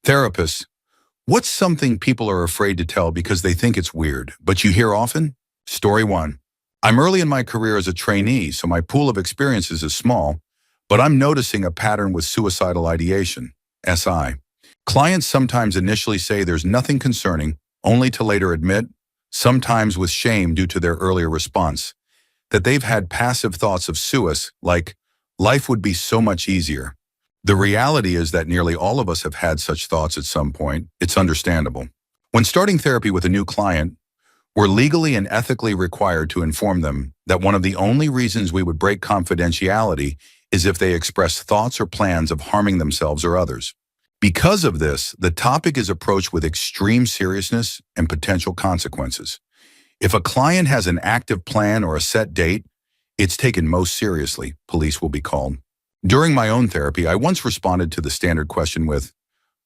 Therapists, what's something people are afraid to tell because they think it's weird, but you hear often? Story 1. I'm early in my career as a trainee, so my pool of experiences is small, but I'm noticing a pattern with suicidal ideation, SI. Clients sometimes initially say there's nothing concerning, only to later admit, sometimes with shame due to their earlier response, that they've had passive thoughts of suicide, like, life would be so much easier. The reality is that nearly all of us have had such thoughts at some point. It's understandable. When starting therapy with a new client, we're legally and ethically required to inform them that one of the only reasons we would break confidentiality is if they express thoughts or plans of harming themselves or others. Because of this, the topic is approached with extreme seriousness and potential consequences. If a client has an active plan or a set date, it's taken most seriously. Police will be called. During my own therapy, I once responded to the standard question with,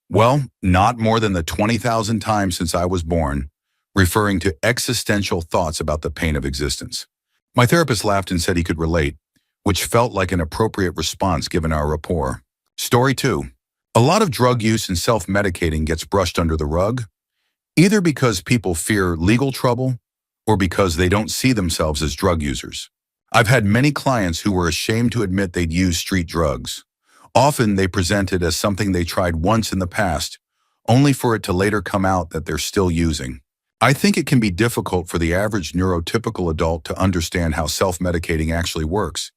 well, not more than the 20,000 times since I was born, referring to existential thoughts about the pain of existence. My therapist laughed and said he could relate, which felt like an appropriate response given our rapport. Story 2. A lot of drug use and self-medicating gets brushed under the rug, either because people fear legal trouble or because they don't see themselves as drug users. I've had many clients who were ashamed to admit they'd used street drugs. Often they present it as something they tried once in the past, only for it to later come out that they're still using. I think it can be difficult for the average neurotypical adult to understand how self-medicating actually works,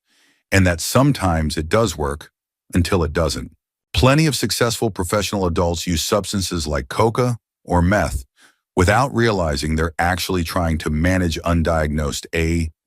and that sometimes it does work until it doesn't. Plenty of successful professional adults use substances like coca or meth without realizing they're actually trying to manage undiagnosed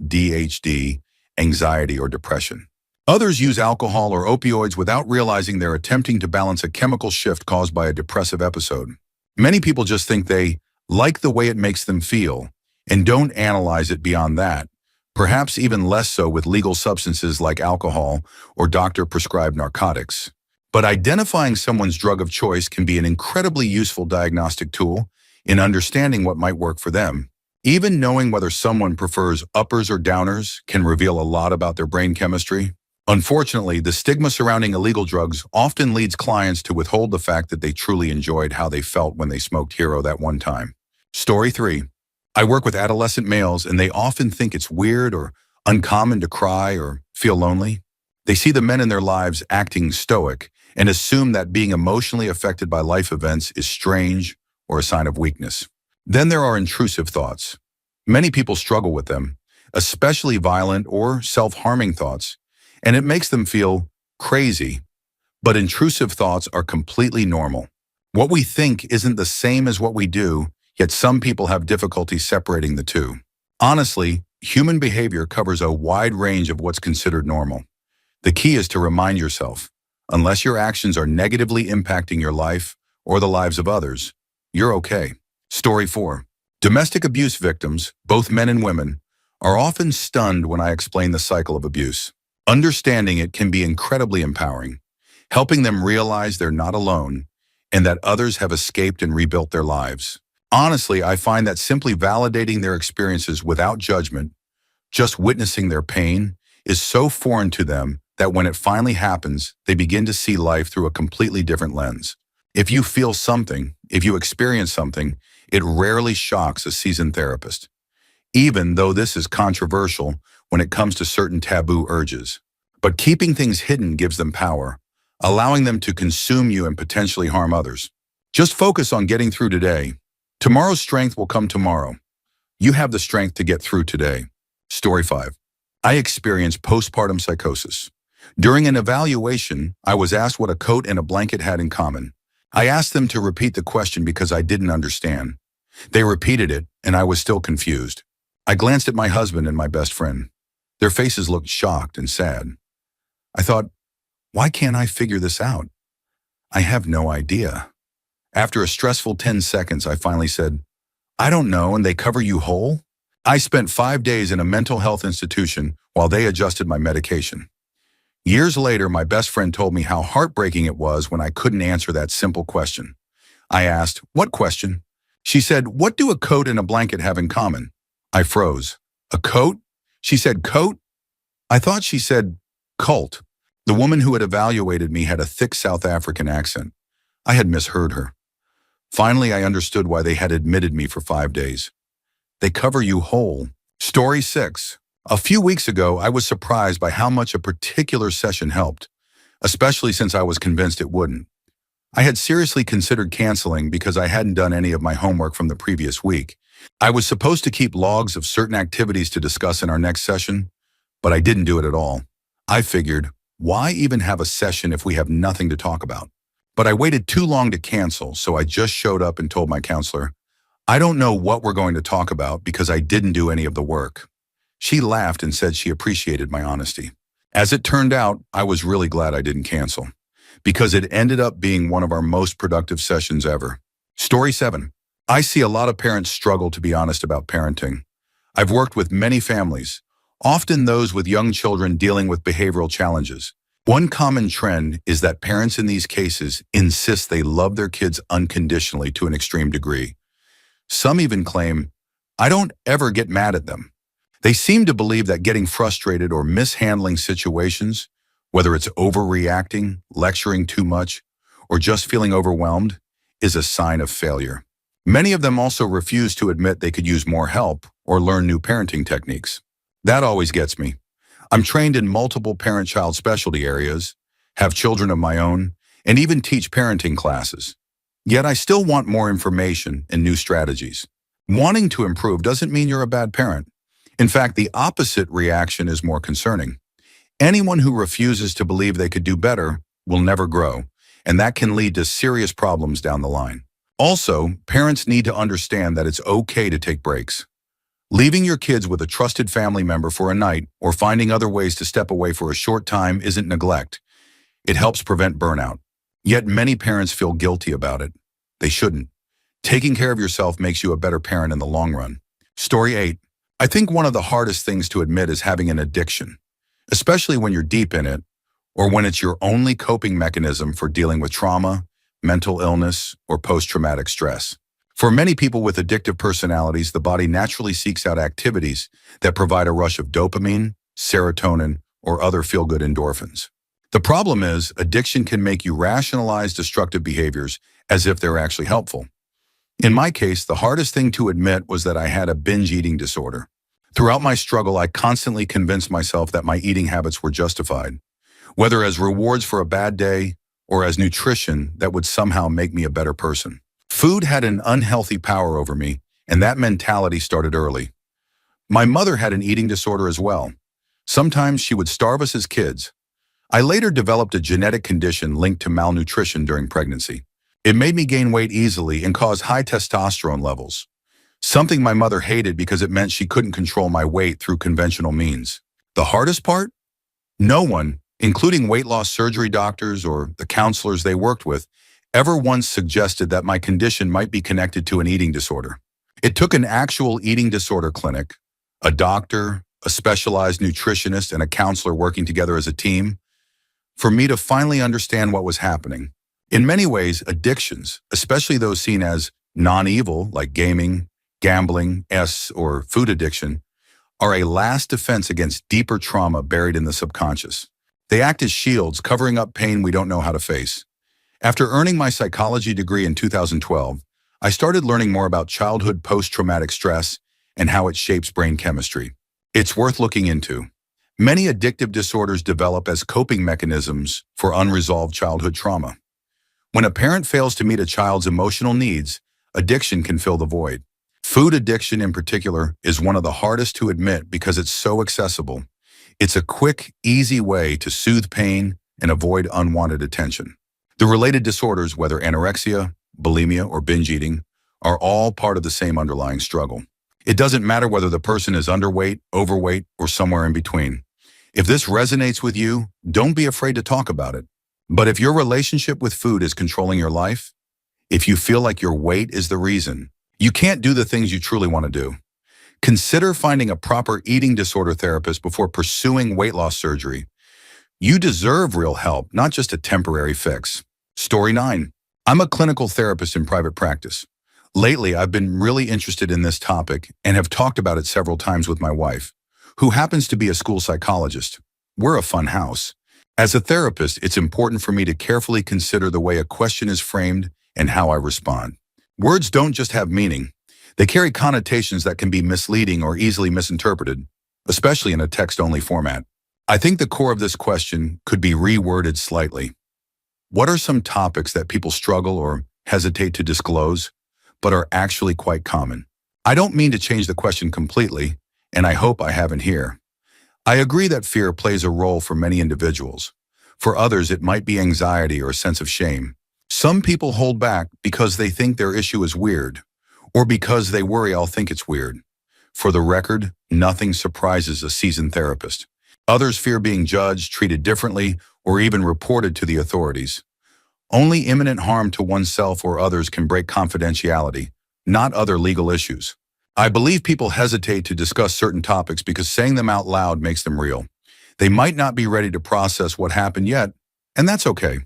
ADHD, anxiety, or depression. Others use alcohol or opioids without realizing they're attempting to balance a chemical shift caused by a depressive episode. Many people just think they like the way it makes them feel and don't analyze it beyond that, perhaps even less so with legal substances like alcohol or doctor-prescribed narcotics. But identifying someone's drug of choice can be an incredibly useful diagnostic tool in understanding what might work for them. Even knowing whether someone prefers uppers or downers can reveal a lot about their brain chemistry. Unfortunately, the stigma surrounding illegal drugs often leads clients to withhold the fact that they truly enjoyed how they felt when they smoked Hero that one time. Story 3. I work with adolescent males and they often think it's weird or uncommon to cry or feel lonely. They see the men in their lives acting stoic and assume that being emotionally affected by life events is strange or a sign of weakness. Then there are intrusive thoughts. Many people struggle with them, especially violent or self-harming thoughts, and it makes them feel crazy. But intrusive thoughts are completely normal. What we think isn't the same as what we do, yet some people have difficulty separating the two. Honestly, human behavior covers a wide range of what's considered normal. The key is to remind yourself, unless your actions are negatively impacting your life or the lives of others, you're okay. Story 4. Domestic abuse victims, both men and women, are often stunned when I explain the cycle of abuse. Understanding it can be incredibly empowering, helping them realize they're not alone and that others have escaped and rebuilt their lives. Honestly, I find that simply validating their experiences without judgment, just witnessing their pain, is so foreign to them that when it finally happens, they begin to see life through a completely different lens. If you feel something, if you experience something, it rarely shocks a seasoned therapist, even though this is controversial when it comes to certain taboo urges. But keeping things hidden gives them power, allowing them to consume you and potentially harm others. Just focus on getting through today. Tomorrow's strength will come tomorrow. You have the strength to get through today. Story 5. I experienced postpartum psychosis. During an evaluation, I was asked what a coat and a blanket had in common. I asked them to repeat the question because I didn't understand. They repeated it, and I was still confused. I glanced at my husband and my best friend. Their faces looked shocked and sad. I thought, why can't I figure this out? I have no idea. After a stressful 10 seconds, I finally said, I don't know, and they cover you whole? I spent 5 days in a mental health institution while they adjusted my medication. Years later, my best friend told me how heartbreaking it was when I couldn't answer that simple question. I asked, what question? She said, what do a coat and a blanket have in common? I froze. A coat? She said, coat? I thought she said, cult. The woman who had evaluated me had a thick South African accent. I had misheard her. Finally, I understood why they had admitted me for 5 days. They cover you whole. Story 6. A few weeks ago, I was surprised by how much a particular session helped, especially since I was convinced it wouldn't. I had seriously considered canceling because I hadn't done any of my homework from the previous week. I was supposed to keep logs of certain activities to discuss in our next session, but I didn't do it at all. I figured, why even have a session if we have nothing to talk about? But I waited too long to cancel, so I just showed up and told my counselor, I don't know what we're going to talk about because I didn't do any of the work. She laughed and said she appreciated my honesty. As it turned out, I was really glad I didn't cancel, because it ended up being one of our most productive sessions ever. Story 7. I see a lot of parents struggle to be honest about parenting. I've worked with many families, often those with young children dealing with behavioral challenges. One common trend is that parents in these cases insist they love their kids unconditionally to an extreme degree. Some even claim, I don't ever get mad at them. They seem to believe that getting frustrated or mishandling situations, whether it's overreacting, lecturing too much, or just feeling overwhelmed, is a sign of failure. Many of them also refuse to admit they could use more help or learn new parenting techniques. That always gets me. I'm trained in multiple parent-child specialty areas, have children of my own, and even teach parenting classes. Yet I still want more information and new strategies. Wanting to improve doesn't mean you're a bad parent. In fact, the opposite reaction is more concerning. Anyone who refuses to believe they could do better will never grow, and that can lead to serious problems down the line. Also, parents need to understand that it's okay to take breaks. Leaving your kids with a trusted family member for a night or finding other ways to step away for a short time isn't neglect. It helps prevent burnout. Yet many parents feel guilty about it. They shouldn't. Taking care of yourself makes you a better parent in the long run. Story 8. I think one of the hardest things to admit is having an addiction, especially when you're deep in it, or when it's your only coping mechanism for dealing with trauma, mental illness, or post-traumatic stress. For many people with addictive personalities, the body naturally seeks out activities that provide a rush of dopamine, serotonin, or other feel-good endorphins. The problem is, addiction can make you rationalize destructive behaviors as if they're actually helpful. In my case, the hardest thing to admit was that I had a binge eating disorder. Throughout my struggle, I constantly convinced myself that my eating habits were justified, whether as rewards for a bad day or as nutrition that would somehow make me a better person. Food had an unhealthy power over me, and that mentality started early. My mother had an eating disorder as well. Sometimes she would starve us as kids. I later developed a genetic condition linked to malnutrition during pregnancy. It made me gain weight easily and caused high testosterone levels, something my mother hated because it meant she couldn't control my weight through conventional means. The hardest part? No one, including weight loss surgery doctors or the counselors they worked with, ever once suggested that my condition might be connected to an eating disorder. It took an actual eating disorder clinic, a doctor, a specialized nutritionist, and a counselor working together as a team for me to finally understand what was happening. In many ways, addictions, especially those seen as non-evil like gaming, gambling, or food addiction, are a last defense against deeper trauma buried in the subconscious. They act as shields, covering up pain we don't know how to face. After earning my psychology degree in 2012, I started learning more about childhood post-traumatic stress and how it shapes brain chemistry. It's worth looking into. Many addictive disorders develop as coping mechanisms for unresolved childhood trauma. When a parent fails to meet a child's emotional needs, addiction can fill the void. Food addiction in particular is one of the hardest to admit because it's so accessible. It's a quick, easy way to soothe pain and avoid unwanted attention. The related disorders, whether anorexia, bulimia, or binge eating, are all part of the same underlying struggle. It doesn't matter whether the person is underweight, overweight, or somewhere in between. If this resonates with you, don't be afraid to talk about it. But if your relationship with food is controlling your life, if you feel like your weight is the reason, you can't do the things you truly want to do, consider finding a proper eating disorder therapist before pursuing weight loss surgery. You deserve real help, not just a temporary fix. Story 9. I'm a clinical therapist in private practice. Lately, I've been really interested in this topic and have talked about it several times with my wife, who happens to be a school psychologist. We're a fun house. As a therapist, it's important for me to carefully consider the way a question is framed and how I respond. Words don't just have meaning. They carry connotations that can be misleading or easily misinterpreted, especially in a text-only format. I think the core of this question could be reworded slightly. What are some topics that people struggle or hesitate to disclose, but are actually quite common? I don't mean to change the question completely, and I hope I haven't here. I agree that fear plays a role for many individuals. For others, it might be anxiety or a sense of shame. Some people hold back because they think their issue is weird, or because they worry I'll think it's weird. For the record, nothing surprises a seasoned therapist. Others fear being judged, treated differently, or even reported to the authorities. Only imminent harm to oneself or others can break confidentiality, not other legal issues. I believe people hesitate to discuss certain topics because saying them out loud makes them real. They might not be ready to process what happened yet, and that's okay.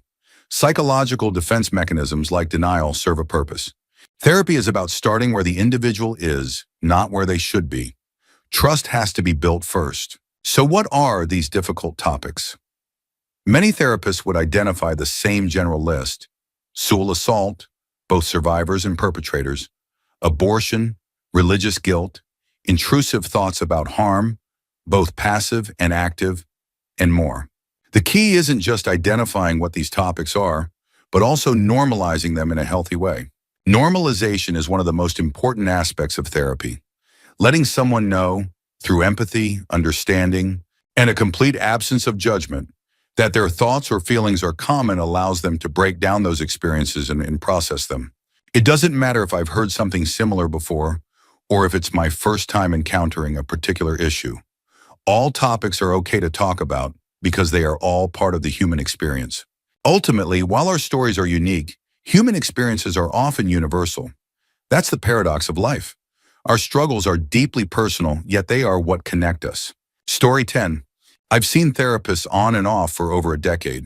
Psychological defense mechanisms like denial serve a purpose. Therapy is about starting where the individual is, not where they should be. Trust has to be built first. So what are these difficult topics? Many therapists would identify the same general list: sexual assault, both survivors and perpetrators, abortion, religious guilt, intrusive thoughts about harm, both passive and active, and more. The key isn't just identifying what these topics are, but also normalizing them in a healthy way. Normalization is one of the most important aspects of therapy. Letting someone know, through empathy, understanding, and a complete absence of judgment, that their thoughts or feelings are common allows them to break down those experiences and process them. It doesn't matter if I've heard something similar before, or if it's my first time encountering a particular issue. All topics are okay to talk about because they are all part of the human experience. Ultimately, while our stories are unique, human experiences are often universal. That's the paradox of life. Our struggles are deeply personal, yet they are what connect us. Story 10. I've seen therapists on and off for over a decade.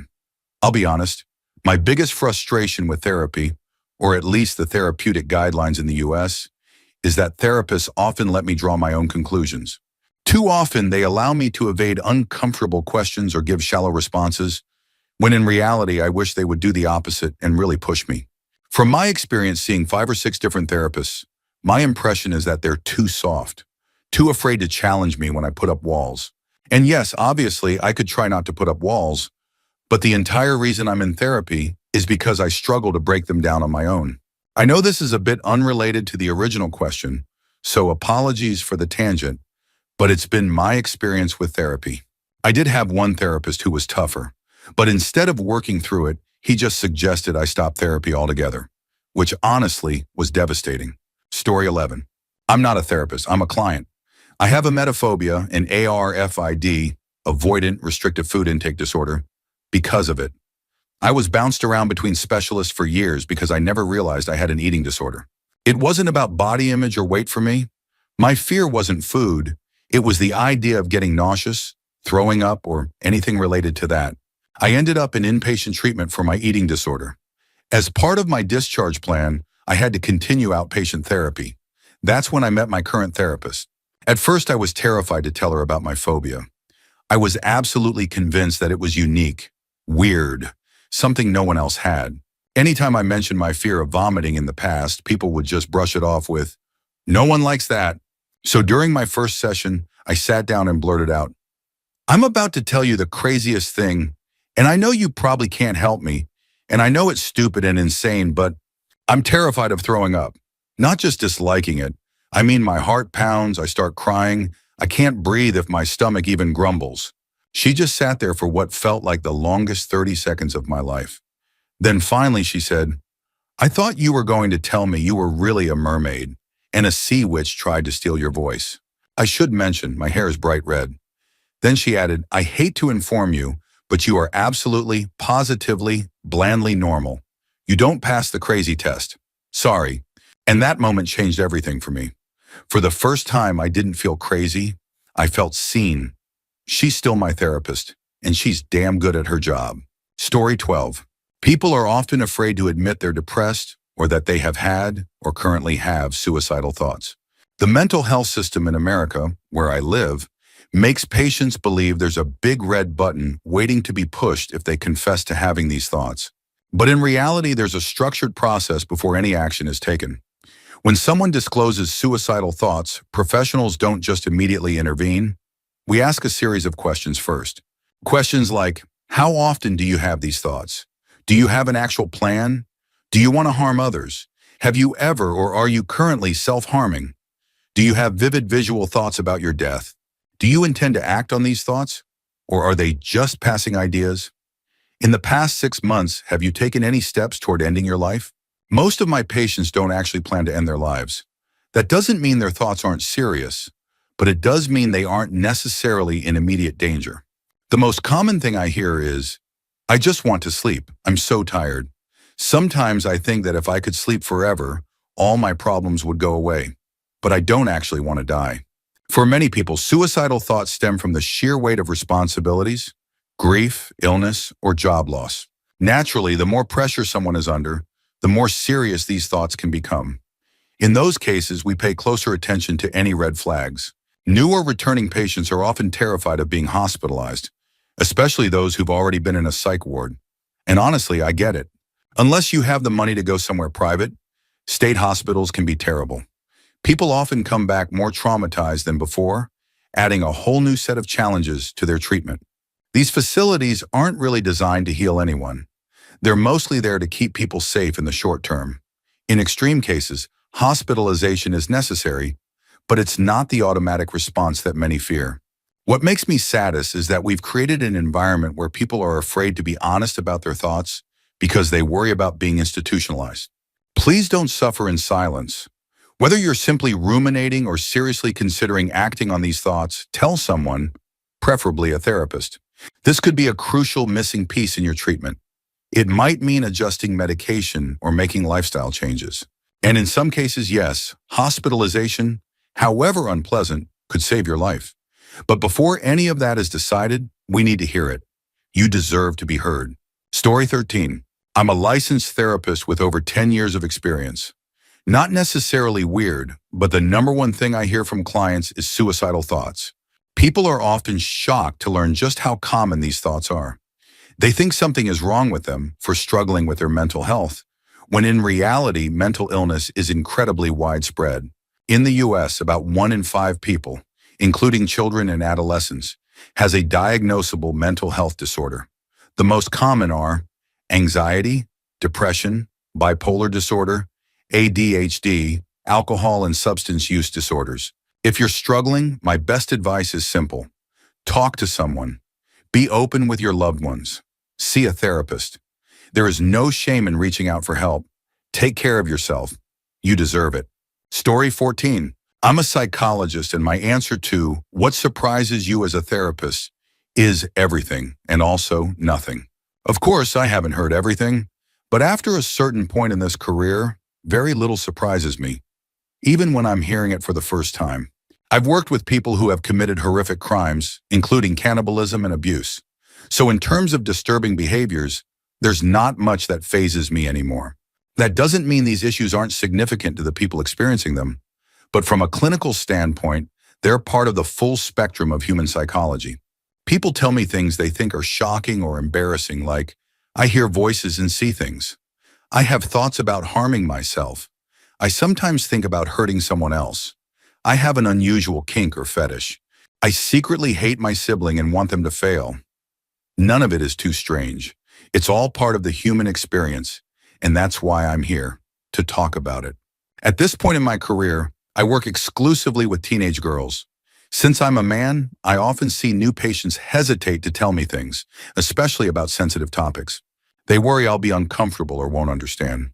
I'll be honest, my biggest frustration with therapy, or at least the therapeutic guidelines in the US, is that therapists often let me draw my own conclusions. Too often, they allow me to evade uncomfortable questions or give shallow responses, when in reality, I wish they would do the opposite and really push me. From my experience seeing 5 or 6 different therapists, my impression is that they're too soft, too afraid to challenge me when I put up walls. And yes, obviously, I could try not to put up walls, but the entire reason I'm in therapy is because I struggle to break them down on my own. I know this is a bit unrelated to the original question, so apologies for the tangent, but it's been my experience with therapy. I did have one therapist who was tougher, but instead of working through it, he just suggested I stop therapy altogether, which honestly was devastating. Story 11. I'm not a therapist, I'm a client. I have emetophobia, an ARFID, avoidant restrictive food intake disorder, because of it. I was bounced around between specialists for years because I never realized I had an eating disorder. It wasn't about body image or weight for me. My fear wasn't food. It was the idea of getting nauseous, throwing up, or anything related to that. I ended up in inpatient treatment for my eating disorder. As part of my discharge plan, I had to continue outpatient therapy. That's when I met my current therapist. At first, I was terrified to tell her about my phobia. I was absolutely convinced that it was unique, weird, something no one else had. Anytime I mentioned my fear of vomiting in the past, people would just brush it off with, "No one likes that." So during my first session, I sat down and blurted out, "I'm about to tell you the craziest thing, and I know you probably can't help me, and I know it's stupid and insane, but I'm terrified of throwing up. Not just disliking it. I mean, my heart pounds, I start crying, I can't breathe if my stomach even grumbles." She just sat there for what felt like the longest 30 seconds of my life. Then finally she said, "I thought you were going to tell me you were really a mermaid, and a sea witch tried to steal your voice. I should mention, my hair is bright red." Then she added, "I hate to inform you, but you are absolutely, positively, blandly normal. You don't pass the crazy test. Sorry." And that moment changed everything for me. For the first time, I didn't feel crazy. I felt seen. She's still my therapist, and she's damn good at her job. Story 12. People are often afraid to admit they're depressed or that they have had or currently have suicidal thoughts. The mental health system in America, where I live, makes patients believe there's a big red button waiting to be pushed if they confess to having these thoughts. But in reality, there's a structured process before any action is taken. When someone discloses suicidal thoughts, professionals don't just immediately intervene. We ask a series of questions first. Questions like, how often do you have these thoughts? Do you have an actual plan? Do you want to harm others? Have you ever or are you currently self-harming? Do you have vivid visual thoughts about your death? Do you intend to act on these thoughts? Or are they just passing ideas? In the past 6 months, have you taken any steps toward ending your life? Most of my patients don't actually plan to end their lives. That doesn't mean their thoughts aren't serious, but it does mean they aren't necessarily in immediate danger. The most common thing I hear is, I just want to sleep. I'm so tired. Sometimes I think that if I could sleep forever, all my problems would go away. But I don't actually want to die. For many people, suicidal thoughts stem from the sheer weight of responsibilities, grief, illness, or job loss. Naturally, the more pressure someone is under, the more serious these thoughts can become. In those cases, we pay closer attention to any red flags. New or returning patients are often terrified of being hospitalized, especially those who've already been in a psych ward. And honestly, I get it. Unless you have the money to go somewhere private, state hospitals can be terrible. People often come back more traumatized than before, adding a whole new set of challenges to their treatment. These facilities aren't really designed to heal anyone. They're mostly there to keep people safe in the short term. In extreme cases, hospitalization is necessary, but it's not the automatic response that many fear. What makes me saddest is that we've created an environment where people are afraid to be honest about their thoughts because they worry about being institutionalized. Please don't suffer in silence. Whether you're simply ruminating or seriously considering acting on these thoughts, tell someone, preferably a therapist. This could be a crucial missing piece in your treatment. It might mean adjusting medication or making lifestyle changes. And in some cases, yes, hospitalization, however unpleasant, could save your life. But before any of that is decided, we need to hear it. You deserve to be heard. Story 13. I'm a licensed therapist with over 10 years of experience. Not necessarily weird, but the number one thing I hear from clients is suicidal thoughts. People are often shocked to learn just how common these thoughts are. They think something is wrong with them for struggling with their mental health, when in reality, mental illness is incredibly widespread. In the US, about 1 in 5 people, including children and adolescents, has a diagnosable mental health disorder. The most common are anxiety, depression, bipolar disorder, ADHD, alcohol and substance use disorders. If you're struggling, my best advice is simple. Talk to someone. Be open with your loved ones. See a therapist. There is no shame in reaching out for help. Take care of yourself. You deserve it. Story 14. I'm a psychologist, and my answer to what surprises you as a therapist is everything and also nothing. Of course, I haven't heard everything, but after a certain point in this career, very little surprises me, even when I'm hearing it for the first time. I've worked with people who have committed horrific crimes, including cannibalism and abuse. So in terms of disturbing behaviors, there's not much that phases me anymore. That doesn't mean these issues aren't significant to the people experiencing them, but from a clinical standpoint, they're part of the full spectrum of human psychology. People tell me things they think are shocking or embarrassing, like, I hear voices and see things. I have thoughts about harming myself. I sometimes think about hurting someone else. I have an unusual kink or fetish. I secretly hate my sibling and want them to fail. None of it is too strange. It's all part of the human experience, and that's why I'm here, to talk about it. At this point in my career, I work exclusively with teenage girls. Since I'm a man, I often see new patients hesitate to tell me things, especially about sensitive topics. They worry I'll be uncomfortable or won't understand.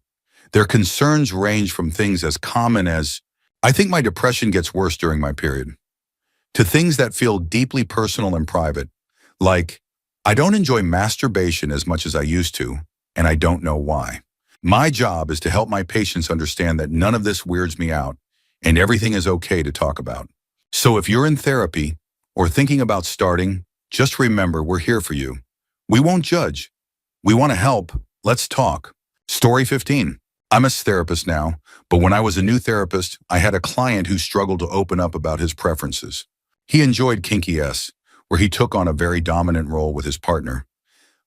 Their concerns range from things as common as, I think my depression gets worse during my period, to things that feel deeply personal and private, like, I don't enjoy masturbation as much as I used to, and I don't know why. My job is to help my patients understand that none of this weirds me out, and everything is okay to talk about. So if you're in therapy or thinking about starting, just remember we're here for you. We won't judge. We want to help. Let's talk. Story 15. I'm a therapist now, but when I was a new therapist, I had a client who struggled to open up about his preferences. He enjoyed Kinky S, where he took on a very dominant role with his partner,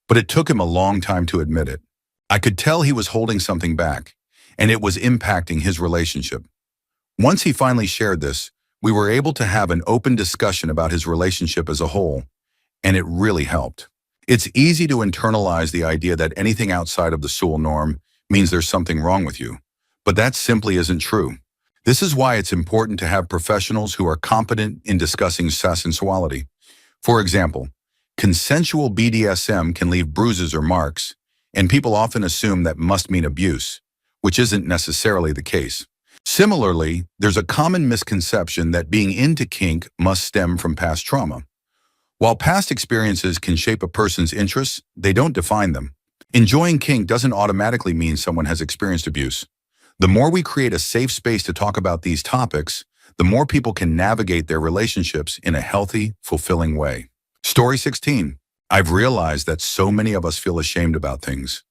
but it took him a long time to admit it. I could tell he was holding something back, and it was impacting his relationship. Once he finally shared this, we were able to have an open discussion about his relationship as a whole, and it really helped. It's easy to internalize the idea that anything outside of the Sewell norm means there's something wrong with you, but that simply isn't true. This is why it's important to have professionals who are competent in discussing sensuality. For example, consensual BDSM can leave bruises or marks, and people often assume that must mean abuse, which isn't necessarily the case. Similarly, there's a common misconception that being into kink must stem from past trauma. While past experiences can shape a person's interests, they don't define them. Enjoying kink doesn't automatically mean someone has experienced abuse. The more we create a safe space to talk about these topics, the more people can navigate their relationships in a healthy, fulfilling way. Story 16. I've realized that so many of us feel ashamed about things,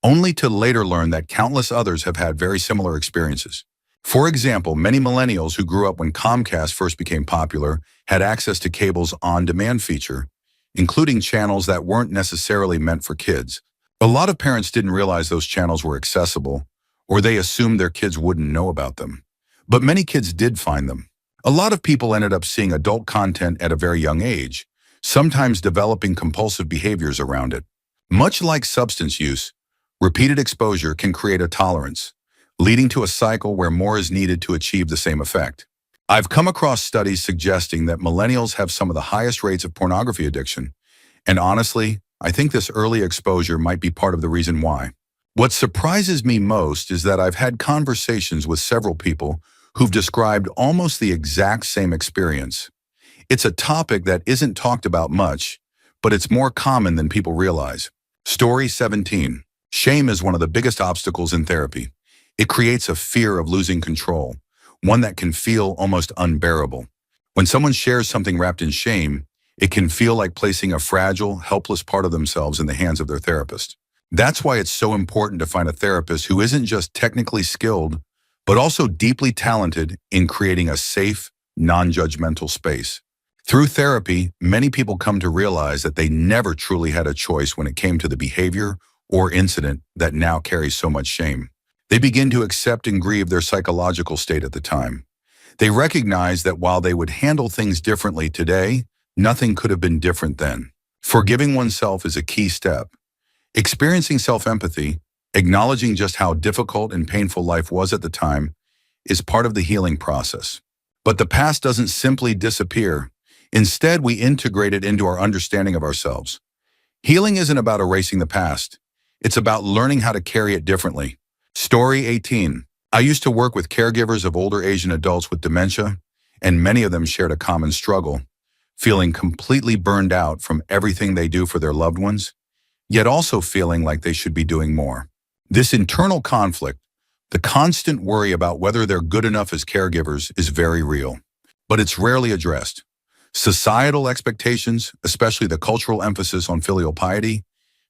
only to later learn that countless others have had very similar experiences. For example, many millennials who grew up when Comcast first became popular had access to cable's on-demand feature, including channels that weren't necessarily meant for kids. A lot of parents didn't realize those channels were accessible, or they assumed their kids wouldn't know about them. But many kids did find them. A lot of people ended up seeing adult content at a very young age, sometimes developing compulsive behaviors around it. Much like substance use, repeated exposure can create a tolerance, leading to a cycle where more is needed to achieve the same effect. I've come across studies suggesting that millennials have some of the highest rates of pornography addiction, and honestly, I think this early exposure might be part of the reason why. What surprises me most is that I've had conversations with several people who've described almost the exact same experience. It's a topic that isn't talked about much, but it's more common than people realize. Story 17. Shame is one of the biggest obstacles in therapy. It creates a fear of losing control, one that can feel almost unbearable. When someone shares something wrapped in shame, it can feel like placing a fragile, helpless part of themselves in the hands of their therapist. That's why it's so important to find a therapist who isn't just technically skilled, but also deeply talented in creating a safe, non-judgmental space. Through therapy, many people come to realize that they never truly had a choice when it came to the behavior or incident that now carries so much shame. They begin to accept and grieve their psychological state at the time. They recognize that while they would handle things differently today, nothing could have been different then. Forgiving oneself is a key step. Experiencing self-empathy, acknowledging just how difficult and painful life was at the time, is part of the healing process. But the past doesn't simply disappear. Instead, we integrate it into our understanding of ourselves. Healing isn't about erasing the past. It's about learning how to carry it differently. Story 18. I used to work with caregivers of older Asian adults with dementia, and many of them shared a common struggle, feeling completely burned out from everything they do for their loved ones, yet also feeling like they should be doing more. This internal conflict, the constant worry about whether they're good enough as caregivers, is very real, but it's rarely addressed. Societal expectations, especially the cultural emphasis on filial piety,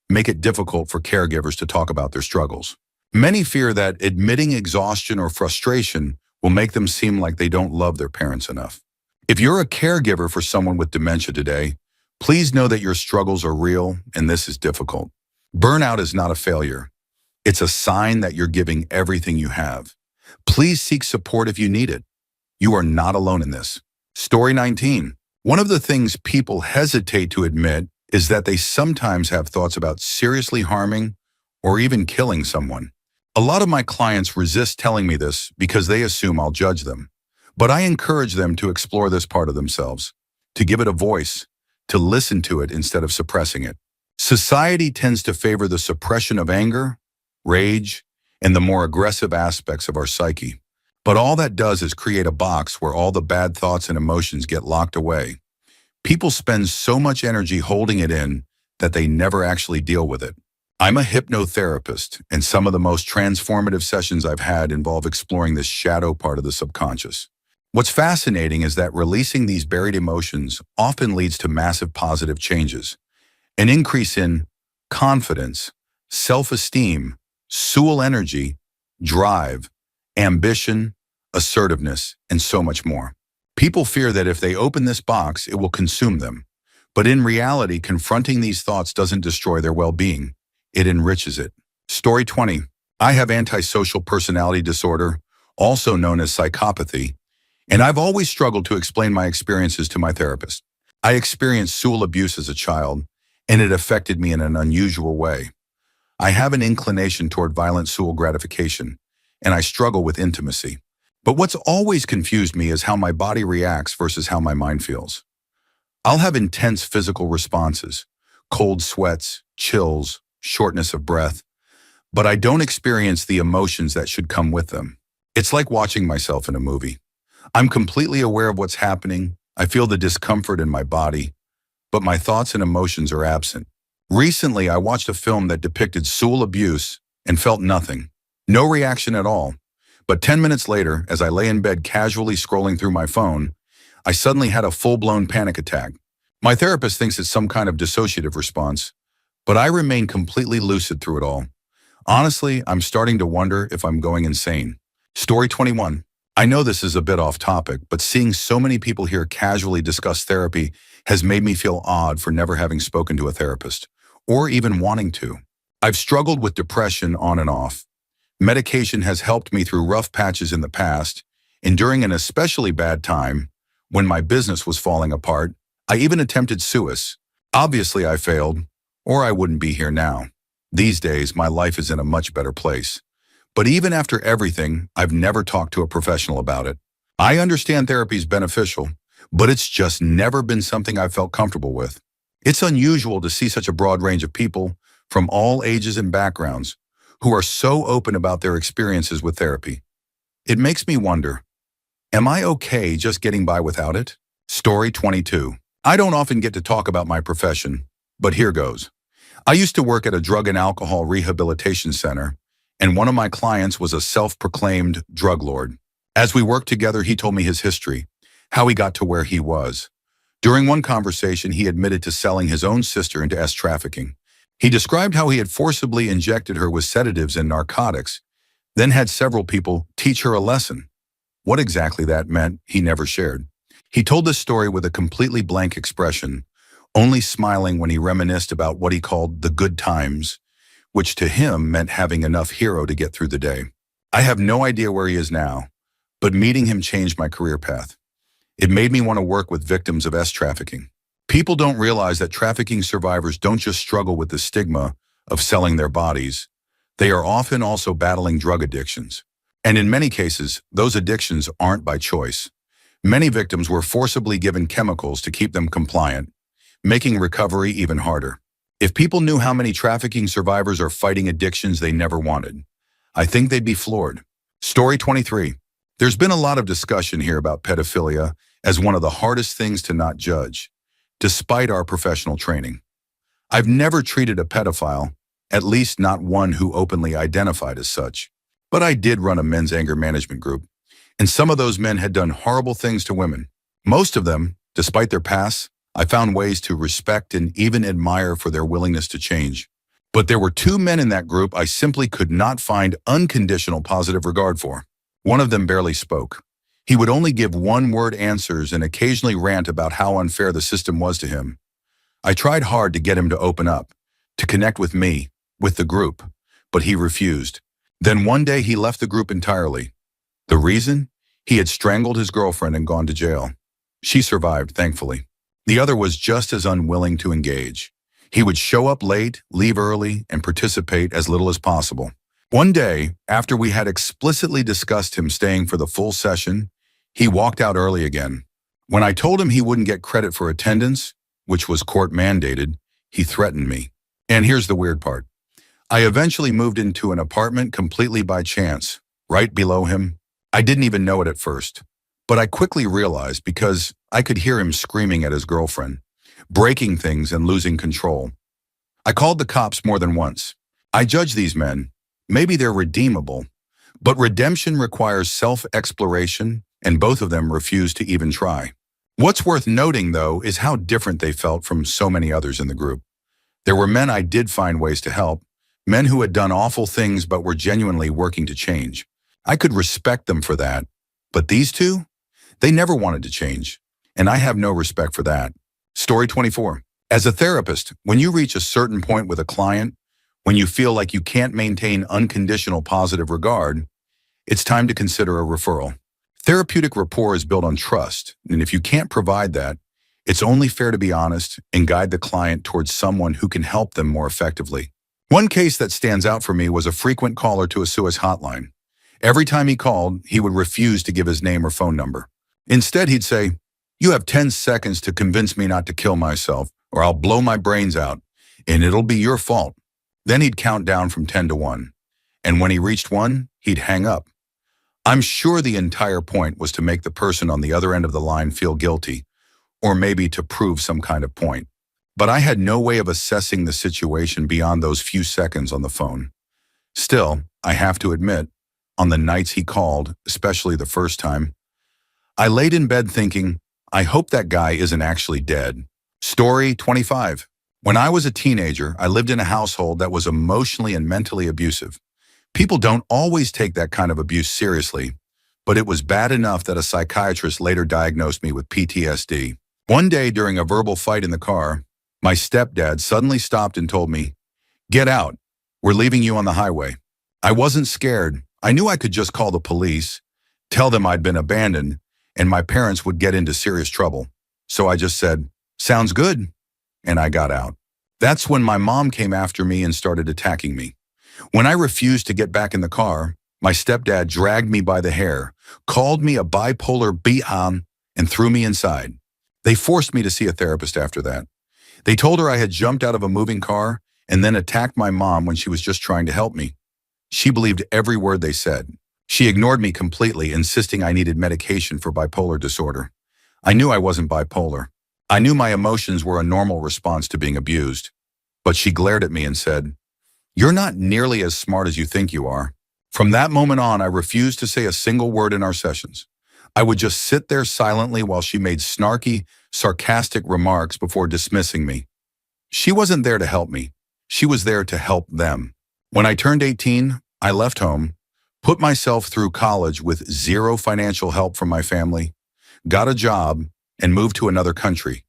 make it difficult for caregivers to talk about their struggles. Many fear that admitting exhaustion or frustration will make them seem like they don't love their parents enough. If you're a caregiver for someone with dementia today, please know that your struggles are real and this is difficult. Burnout is not a failure. It's a sign that you're giving everything you have. Please seek support if you need it. You are not alone in this. Story 19. One of the things people hesitate to admit is that they sometimes have thoughts about seriously harming or even killing someone. A lot of my clients resist telling me this because they assume I'll judge them. But I encourage them to explore this part of themselves, to give it a voice, to listen to it instead of suppressing it. Society tends to favor the suppression of anger, rage, and the more aggressive aspects of our psyche. But all that does is create a box where all the bad thoughts and emotions get locked away. People spend so much energy holding it in that they never actually deal with it. I'm a hypnotherapist, and some of the most transformative sessions I've had involve exploring this shadow part of the subconscious. What's fascinating is that releasing these buried emotions often leads to massive positive changes. An increase in confidence, self-esteem, Sewell energy, drive, ambition, assertiveness, and so much more. People fear that if they open this box, it will consume them. But in reality, confronting these thoughts doesn't destroy their well-being. It enriches it. Story 20. I have antisocial personality disorder, also known as psychopathy, and I've always struggled to explain my experiences to my therapist. I experienced sexual abuse as a child, and it affected me in an unusual way. I have an inclination toward violent sexual gratification, and I struggle with intimacy. But what's always confused me is how my body reacts versus how my mind feels. I'll have intense physical responses, cold sweats, chills, shortness of breath, but I don't experience the emotions that should come with them. It's like watching myself in a movie. I'm completely aware of what's happening. I feel the discomfort in my body, but my thoughts and emotions are absent. Recently, I watched a film that depicted sexual abuse and felt nothing. No reaction at all. But 10 minutes later, as I lay in bed casually scrolling through my phone, I suddenly had a full-blown panic attack. My therapist thinks it's some kind of dissociative response, but I remain completely lucid through it all. Honestly, I'm starting to wonder if I'm going insane. Story 21. I know this is a bit off topic, but seeing so many people here casually discuss therapy has made me feel odd for never having spoken to a therapist, or even wanting to. I've struggled with depression on and off. Medication has helped me through rough patches in the past, and during an especially bad time, when my business was falling apart, I even attempted suicide. Obviously, I failed, or I wouldn't be here now. These days, my life is in a much better place. But even after everything, I've never talked to a professional about it. I understand therapy is beneficial, but it's just never been something I've felt comfortable with. It's unusual to see such a broad range of people, from all ages and backgrounds, who are so open about their experiences with therapy. It makes me wonder, am I okay just getting by without it? Story 22. I don't often get to talk about my profession, but here goes. I used to work at a drug and alcohol rehabilitation center, and one of my clients was a self-proclaimed drug lord. As we worked together, he told me his history, how he got to where he was. During one conversation, he admitted to selling his own sister into trafficking. He described how he had forcibly injected her with sedatives and narcotics, then had several people teach her a lesson. What exactly that meant, he never shared. He told this story with a completely blank expression, only smiling when he reminisced about what he called the good times, which to him meant having enough hero to get through the day. I have no idea where he is now, but meeting him changed my career path. It made me want to work with victims of trafficking. People don't realize that trafficking survivors don't just struggle with the stigma of selling their bodies. They are often also battling drug addictions. And in many cases, those addictions aren't by choice. Many victims were forcibly given chemicals to keep them compliant, making recovery even harder. If people knew how many trafficking survivors are fighting addictions they never wanted, I think they'd be floored. Story 23. There's been a lot of discussion here about pedophilia as one of the hardest things to not judge, despite our professional training. I've never treated a pedophile, at least not one who openly identified as such. But I did run a men's anger management group, and some of those men had done horrible things to women. Most of them, despite their pasts, I found ways to respect and even admire for their willingness to change. But there were two men in that group I simply could not find unconditional positive regard for. One of them barely spoke. He would only give one-word answers and occasionally rant about how unfair the system was to him. I tried hard to get him to open up, to connect with me, with the group, but he refused. Then one day he left the group entirely. The reason? He had strangled his girlfriend and gone to jail. She survived, thankfully. The other was just as unwilling to engage. He would show up late, leave early, and participate as little as possible. One day, after we had explicitly discussed him staying for the full session, he walked out early again. When I told him he wouldn't get credit for attendance, which was court mandated, he threatened me. And here's the weird part. I eventually moved into an apartment completely by chance, right below him. I didn't even know it at first. But I quickly realized because I could hear him screaming at his girlfriend, breaking things and losing control. I called the cops more than once. I judge these men. Maybe they're redeemable, but redemption requires self-exploration, and both of them refused to even try. What's worth noting, though, is how different they felt from so many others in the group. There were men I did find ways to help, men who had done awful things but were genuinely working to change. I could respect them for that, but these two? They never wanted to change, and I have no respect for that. Story 24. As a therapist, when you reach a certain point with a client, when you feel like you can't maintain unconditional positive regard, it's time to consider a referral. Therapeutic rapport is built on trust, and if you can't provide that, it's only fair to be honest and guide the client towards someone who can help them more effectively. One case that stands out for me was a frequent caller to a SUS hotline. Every time he called, he would refuse to give his name or phone number. Instead, he'd say, "You have 10 seconds to convince me not to kill myself, or I'll blow my brains out, and it'll be your fault." Then he'd count down from 10 to 1, and when he reached 1, he'd hang up. I'm sure the entire point was to make the person on the other end of the line feel guilty, or maybe to prove some kind of point. But I had no way of assessing the situation beyond those few seconds on the phone. Still, I have to admit, on the nights he called, especially the first time, I laid in bed thinking, I hope that guy isn't actually dead. Story 25. When I was a teenager, I lived in a household that was emotionally and mentally abusive. People don't always take that kind of abuse seriously, but it was bad enough that a psychiatrist later diagnosed me with PTSD. One day during a verbal fight in the car, my stepdad suddenly stopped and told me, "Get out. We're leaving you on the highway." I wasn't scared. I knew I could just call the police, tell them I'd been abandoned, and my parents would get into serious trouble. So I just said, "Sounds good," and I got out. That's when my mom came after me and started attacking me. When I refused to get back in the car, my stepdad dragged me by the hair, called me a bipolar bihan, and threw me inside. They forced me to see a therapist after that. They told her I had jumped out of a moving car and then attacked my mom when she was just trying to help me. She believed every word they said. She ignored me completely, insisting I needed medication for bipolar disorder. I knew I wasn't bipolar. I knew my emotions were a normal response to being abused. But she glared at me and said, "You're not nearly as smart as you think you are." From that moment on, I refused to say a single word in our sessions. I would just sit there silently while she made snarky, sarcastic remarks before dismissing me. She wasn't there to help me. She was there to help them. When I turned 18, I left home, put myself through college with zero financial help from my family, got a job, and moved to another country,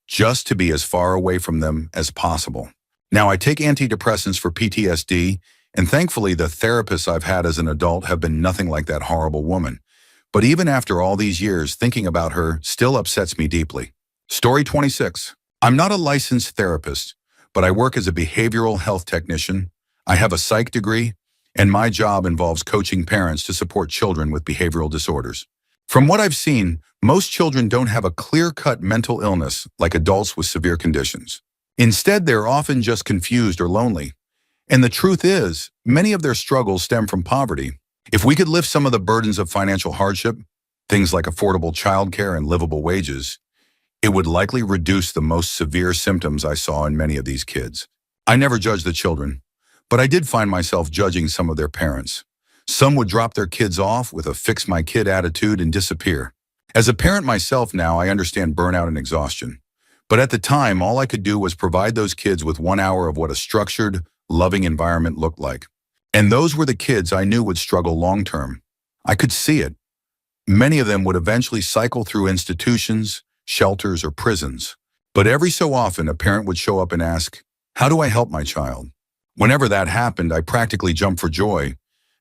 just to be as far away from them as possible. Now I take antidepressants for PTSD, and thankfully the therapists I've had as an adult have been nothing like that horrible woman. But even after all these years, thinking about her still upsets me deeply. Story 26. I'm not a licensed therapist, but I work as a behavioral health technician. I have a psych degree, and my job involves coaching parents to support children with behavioral disorders. From what I've seen, most children don't have a clear-cut mental illness like adults with severe conditions. Instead, they're often just confused or lonely. And the truth is, many of their struggles stem from poverty. If we could lift some of the burdens of financial hardship, things like affordable childcare and livable wages, it would likely reduce the most severe symptoms I saw in many of these kids. I never judged the children, but I did find myself judging some of their parents. Some would drop their kids off with a fix-my-kid attitude and disappear. As a parent myself now, I understand burnout and exhaustion. But at the time, all I could do was provide those kids with 1 hour of what a structured, loving environment looked like. And those were the kids I knew would struggle long-term. I could see it. Many of them would eventually cycle through institutions, shelters, or prisons. But every so often, a parent would show up and ask, "How do I help my child?" Whenever that happened, I practically jumped for joy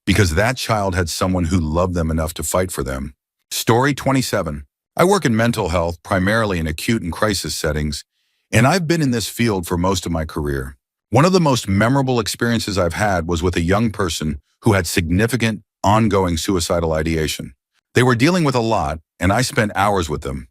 because that child had someone who loved them enough to fight for them. Story 27. I work in mental health, primarily in acute and crisis settings, and I've been in this field for most of my career. One of the most memorable experiences I've had was with a young person who had significant, ongoing suicidal ideation. They were dealing with a lot, and I spent hours with them,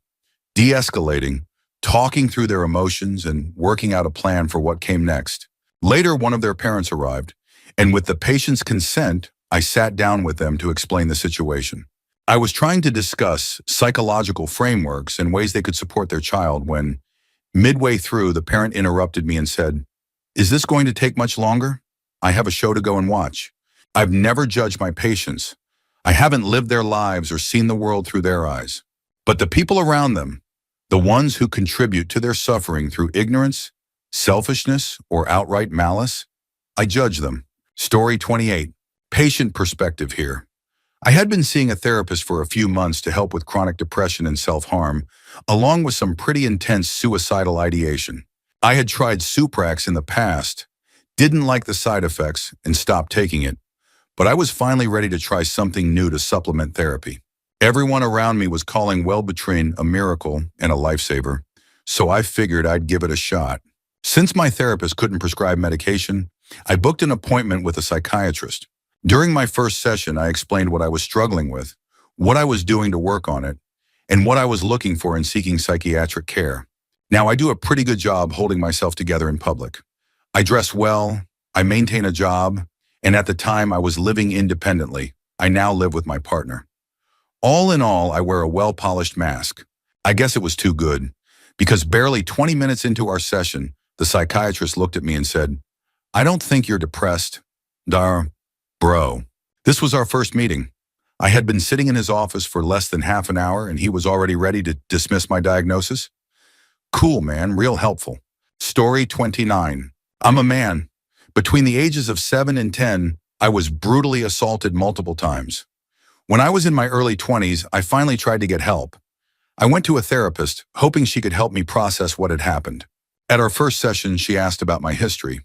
de-escalating, talking through their emotions, and working out a plan for what came next. Later, one of their parents arrived, and with the patient's consent, I sat down with them to explain the situation. I was trying to discuss psychological frameworks and ways they could support their child when, midway through, the parent interrupted me and said, "Is this going to take much longer? I have a show to go and watch. I've never judged my patients. I haven't lived their lives or seen the world through their eyes. But the people around them, the ones who contribute to their suffering through ignorance, selfishness, or outright malice, I judge them." Story 28. Patient perspective here. I had been seeing a therapist for a few months to help with chronic depression and self-harm, along with some pretty intense suicidal ideation. I had tried Suprax in the past, didn't like the side effects, and stopped taking it, but I was finally ready to try something new to supplement therapy. Everyone around me was calling Wellbutrin a miracle and a lifesaver, so I figured I'd give it a shot. Since my therapist couldn't prescribe medication, I booked an appointment with a psychiatrist. During my first session, I explained what I was struggling with, what I was doing to work on it, and what I was looking for in seeking psychiatric care. Now, I do a pretty good job holding myself together in public. I dress well, I maintain a job, and at the time I was living independently. I now live with my partner. All in all, I wear a well-polished mask. I guess it was too good, because barely 20 minutes into our session, the psychiatrist looked at me and said, "I don't think you're depressed, bro." This was our first meeting. I had been sitting in his office for less than half an hour and he was already ready to dismiss my diagnosis. Cool, man, real helpful. Story 29. I'm a man. Between the ages of 7 and 10, I was brutally assaulted multiple times. When I was in my early 20s, I finally tried to get help. I went to a therapist, hoping she could help me process what had happened. At our first session, she asked about my history.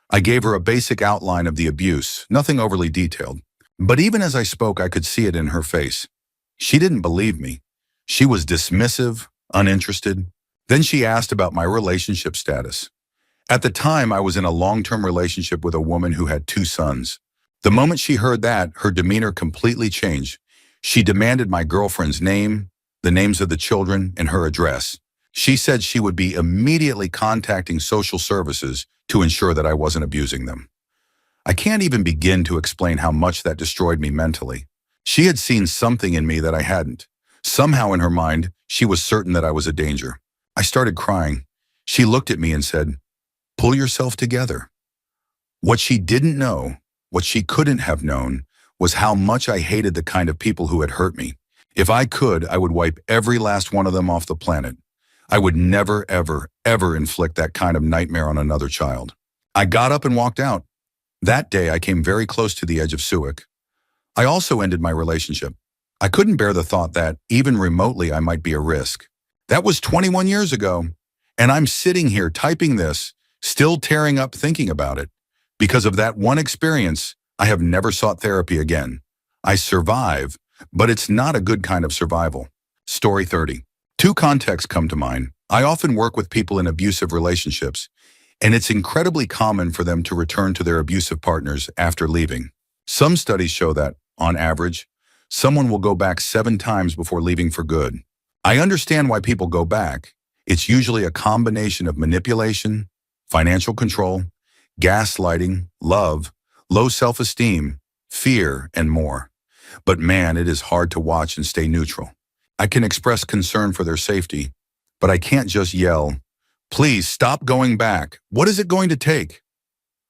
I gave her a basic outline of the abuse, nothing overly detailed. But even as I spoke, I could see it in her face. She didn't believe me. She was dismissive, uninterested. Then she asked about my relationship status. At the time, I was in a long-term relationship with a woman who had 2 sons. The moment she heard that, her demeanor completely changed. She demanded my girlfriend's name, the names of the children, and her address. She said she would be immediately contacting social services to ensure that I wasn't abusing them. I can't even begin to explain how much that destroyed me mentally. She had seen something in me that I hadn't. Somehow in her mind, she was certain that I was a danger. I started crying. She looked at me and said, "Pull yourself together." What she didn't know, what she couldn't have known, was how much I hated the kind of people who had hurt me. If I could, I would wipe every last one of them off the planet. I would never, ever, ever inflict that kind of nightmare on another child. I got up and walked out. That day, I came very close to the edge of suicide. I also ended my relationship. I couldn't bear the thought that, even remotely, I might be a risk. That was 21 years ago, and I'm sitting here typing this, still tearing up thinking about it. Because of that one experience, I have never sought therapy again. I survive, but it's not a good kind of survival. Story 30. 2 contexts come to mind. I often work with people in abusive relationships, and it's incredibly common for them to return to their abusive partners after leaving. Some studies show that, on average, someone will go back 7 times before leaving for good. I understand why people go back. It's usually a combination of manipulation, financial control, gaslighting, love, low self-esteem, fear, and more. But man, it is hard to watch and stay neutral. I can express concern for their safety, but I can't just yell, "Please stop going back. What is it going to take?"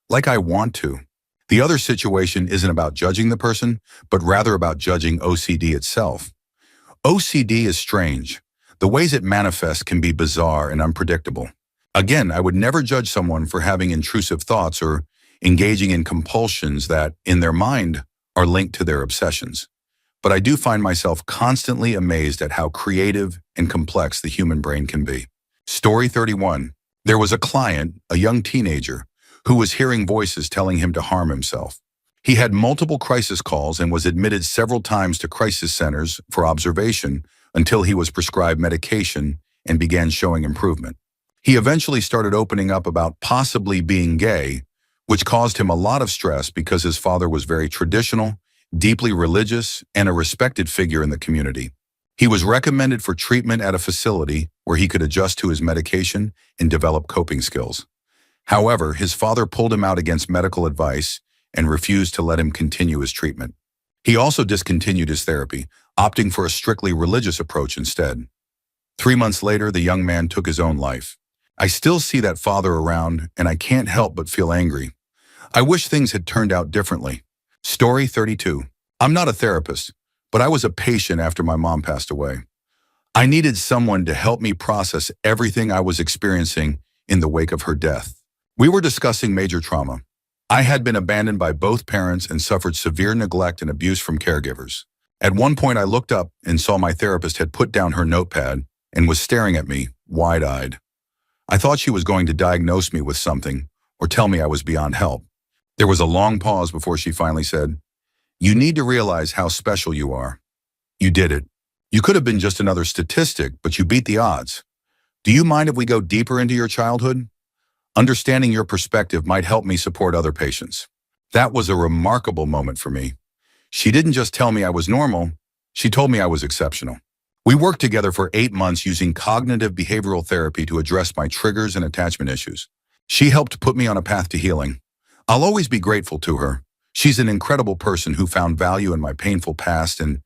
Like I want to. The other situation isn't about judging the person, but rather about judging OCD itself. OCD is strange. The ways it manifests can be bizarre and unpredictable. Again, I would never judge someone for having intrusive thoughts or engaging in compulsions that, in their mind, are linked to their obsessions. But I do find myself constantly amazed at how creative and complex the human brain can be. Story 31. There was a client, a young teenager, who was hearing voices telling him to harm himself. He had multiple crisis calls and was admitted several times to crisis centers for observation until he was prescribed medication and began showing improvement. He eventually started opening up about possibly being gay, which caused him a lot of stress because his father was very traditional, deeply religious, and a respected figure in the community. He was recommended for treatment at a facility where he could adjust to his medication and develop coping skills. However, his father pulled him out against medical advice and refused to let him continue his treatment. He also discontinued his therapy, opting for a strictly religious approach instead. 3 months later, the young man took his own life. I still see that father around, and I can't help but feel angry. I wish things had turned out differently. Story 32. I'm not a therapist, but I was a patient after my mom passed away. I needed someone to help me process everything I was experiencing in the wake of her death. We were discussing major trauma. I had been abandoned by both parents and suffered severe neglect and abuse from caregivers. At one point, I looked up and saw my therapist had put down her notepad and was staring at me, wide-eyed. I thought she was going to diagnose me with something or tell me I was beyond help. There was a long pause before she finally said, "You need to realize how special you are. You did it. You could have been just another statistic, but you beat the odds. Do you mind if we go deeper into your childhood? Understanding your perspective might help me support other patients." That was a remarkable moment for me. She didn't just tell me I was normal, she told me I was exceptional. We worked together for 8 months using cognitive behavioral therapy to address my triggers and attachment issues. She helped put me on a path to healing. I'll always be grateful to her. She's an incredible person who found value in my painful past and,